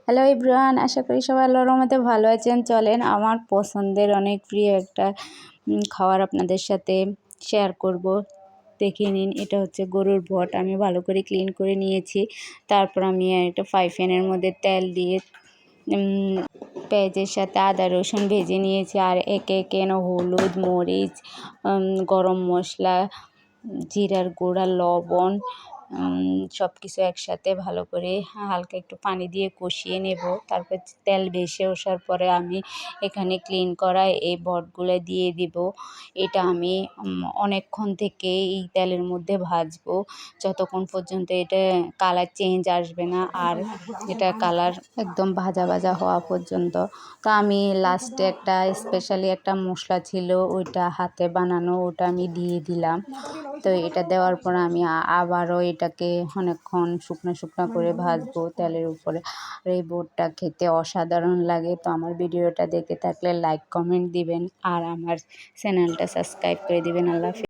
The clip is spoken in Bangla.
হ্যালো এভরিওয়ান, আশা করি সবাই আল্লাহর রহমতে ভালো আছেন। চলেন আমার পছন্দের অনেক প্রিয় একটা খাবার আপনাদের সাথে শেয়ার করব। দেখে নিন, এটা হচ্ছে গরুর বট। আমি ভালো করে ক্লিন করে নিয়েছি। তারপর আমি একটা ফ্রাই প্যানের মধ্যে তেল দিয়ে পেঁয়াজের সাথে আদা রসুন ভেজে নিয়েছি। আর একে একে হলুদ, মরিচ, গরম মশলা, জিরার গুঁড়া, লবণ সব কিছু একসাথে ভালো করে হালকা একটু পানি দিয়ে কষিয়ে নেব। তারপর তেল ভেসে ওঠার পরে আমি এখানে ক্লিন করা এই বটগুলো দিয়ে দিব। এটা আমি অনেকক্ষণ থেকে এই তেলের মধ্যে ভাজবো, যতক্ষণ পর্যন্ত এটা কালার চেঞ্জ আসবে না আর এটা কালার একদম ভাজা ভাজা হওয়া পর্যন্ত। তো আমি লাস্টে একটা স্পেশালি একটা মশলা ছিল, ওইটা হাতে বানানো, ওটা আমি দিয়ে দিলাম। তো এটা দেওয়ার পর আমি আবারও এটাকে অনেকক্ষণ শুকনো শুকনো করে ভাজবো তেলের উপরে। আর এই বটটা খেতে অসাধারণ লাগে। তো আমার ভিডিওটা দেখে থাকলে লাইক কমেন্ট দিবেন আর আমার চ্যানেলটা সাবস্ক্রাইব করে দিবেন। আল্লাহ হাফেজ।